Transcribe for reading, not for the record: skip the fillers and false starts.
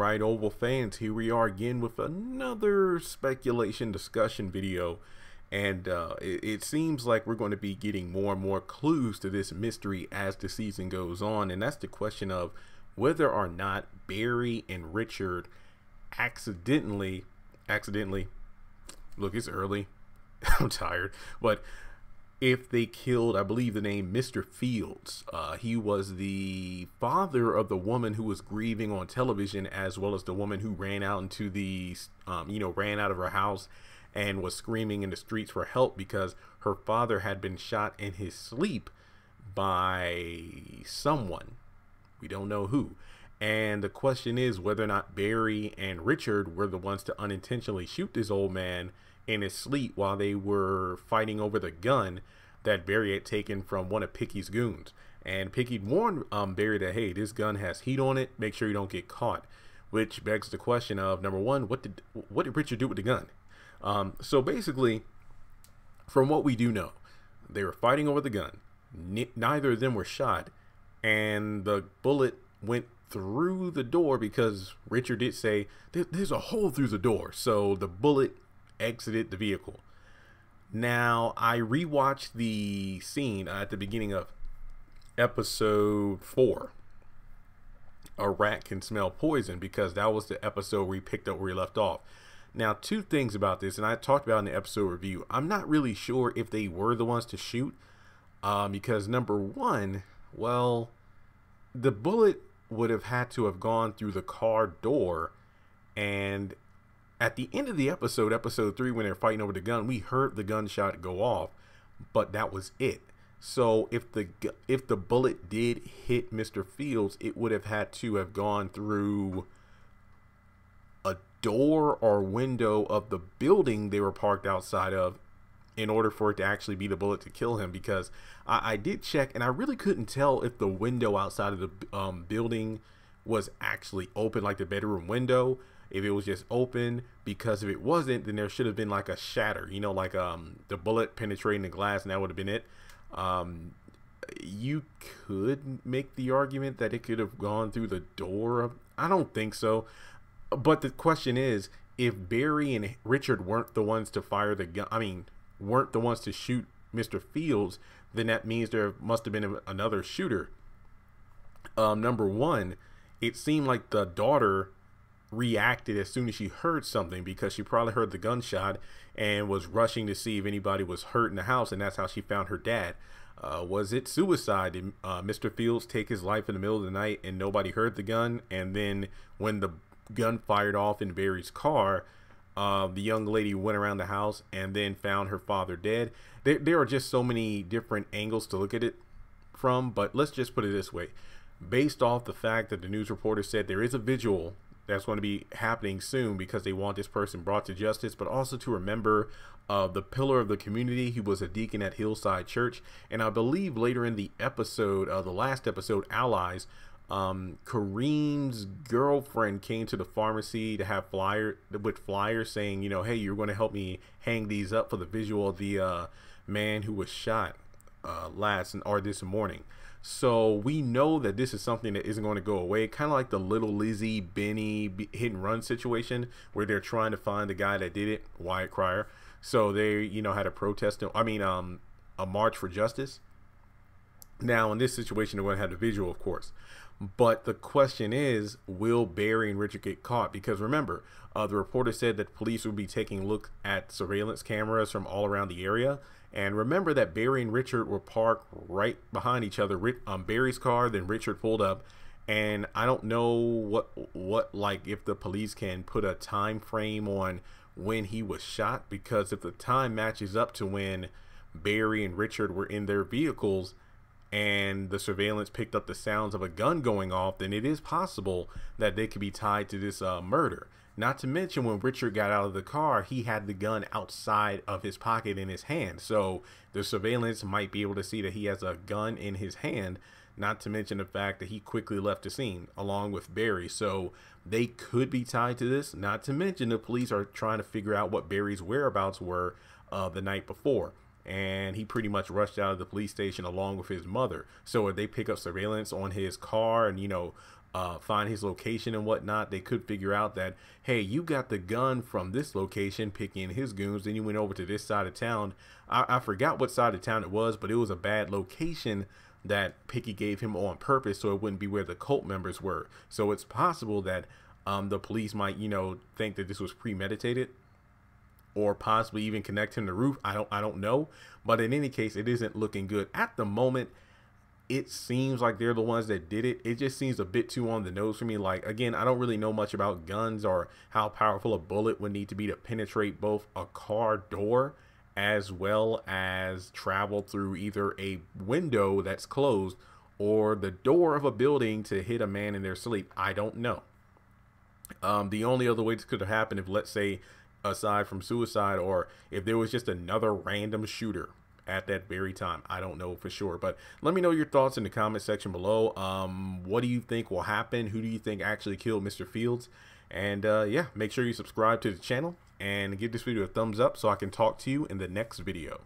Alright, Oval fans, here we are again with another speculation discussion video. And it seems like we're going to be getting more and more clues to this mystery as the season goes on. And that's the question of whether or not Barry and Richard accidentally, look, it's early, I'm tired, but if they killed, I believe the name Mr. Fields. He was the father of the woman who was grieving on television, as well as the woman who ran out into the, ran out of her house and was screaming in the streets for help because her father had been shot in his sleep by someone. We don't know who. And the question is whether or not Barry and Richard were the ones to unintentionally shoot this old man in his sleep while they were fighting over the gun that Barry had taken from one of Picky's goons. And Picky warned Barry that, hey, this gun has heat on it, make sure you don't get caught. Which begs the question of, number one, what did Richard do with the gun? So basically, from what we do know, they were fighting over the gun. Neither of them were shot, and the bullet went through the door because Richard did say there's a hole through the door. So the bullet exited the vehicle. Now, I rewatched the scene at the beginning of episode 4. A rat can smell poison, because that was the episode we picked up where we left off. Now, two things about this, and I talked about in the episode review. I'm not really sure if they were the ones to shoot, because number one, well, the bullet would have had to have gone through the car door, and at the end of the episode, episode 3, when they're fighting over the gun, we heard the gunshot go off, but that was it. So if the bullet did hit Mr. Fields, it would have had to have gone through a door or window of the building they were parked outside of in order for it to actually be the bullet to kill him, because I did check and I really couldn't tell if the window outside of the building was actually open, like the bedroom window, if it was just open, because if it wasn't, then there should have been like a shatter, like the bullet penetrating the glass, and that would have been it. You could make the argument that it could have gone through the door. I don't think so. But the question is, if Barry and Richard weren't the ones to fire the gun, weren't the ones to shoot Mr. Fields, then that means there must have been another shooter. Number one, it seemed like the daughter reacted as soon as she heard something, because she probably heard the gunshot and was rushing to see if anybody was hurt in the house, and that's how she found her dad. Was it suicide? Did Mr. Fields take his life in the middle of the night and nobody heard the gun, and then when the gun fired off in Barry's car, the young lady went around the house and then found her father dead? There are just so many different angles to look at it from, but let's just put it this way. Based off the fact that the news reporter said there is a vigil that's going to be happening soon because they want this person brought to justice, but also to remember the pillar of the community. He was a deacon at Hillside Church, and I believe later in the episode, the last episode, Allies, Kareem's girlfriend came to the pharmacy to have flyers saying, hey, you're going to help me hang these up for the visual of the man who was shot this morning. So we know that this is something that isn't going to go away, kind of like the Little Lizzie Benny hit and run situation where they're trying to find the guy that did it, Wyatt Cryer. So they, had a protest, a march for justice. Now in this situation, they're going to have the visual, of course. But the question is, will Barry and Richard get caught? Because remember, the reporter said that police would be taking a look at surveillance cameras from all around the area. And remember that Barry and Richard were parked right behind each other. Barry's car, then Richard pulled up. And I don't know what if the police can put a time frame on when he was shot, because if the time matches up to when Barry and Richard were in their vehicles and the surveillance picked up the sounds of a gun going off, then it is possible that they could be tied to this murder. Not to mention, when Richard got out of the car, he had the gun outside of his pocket in his hand. So the surveillance might be able to see that he has a gun in his hand, not to mention the fact that he quickly left the scene along with Barry. So they could be tied to this. Not to mention the police are trying to figure out what Barry's whereabouts were the night before. And he pretty much rushed out of the police station along with his mother. So if they pick up surveillance on his car and, find his location and whatnot, they could figure out that, hey, you got the gun from this location, picking his goons, then you went over to this side of town. I forgot what side of town it was, but it was a bad location that Picky gave him on purpose so it wouldn't be where the cult members were. So it's possible that the police might, you know, think that this was premeditated, or possibly even connect him to Ruth. I don't know. But in any case, it isn't looking good at the moment. It seems like they're the ones that did it. It just seems a bit too on the nose for me. Like, again, I don't really know much about guns or how powerful a bullet would need to be to penetrate both a car door as well as travel through either a window that's closed or the door of a building to hit a man in their sleep. I don't know. The only other way this could have happened, if, let's say, aside from suicide, or if there was just another random shooter at that very time. I don't know for sure, but let me know your thoughts in the comment section below. What do you think will happen? Who do you think actually killed Mr. Fields? And yeah, make sure you subscribe to the channel and give this video a thumbs up so I can talk to you in the next video.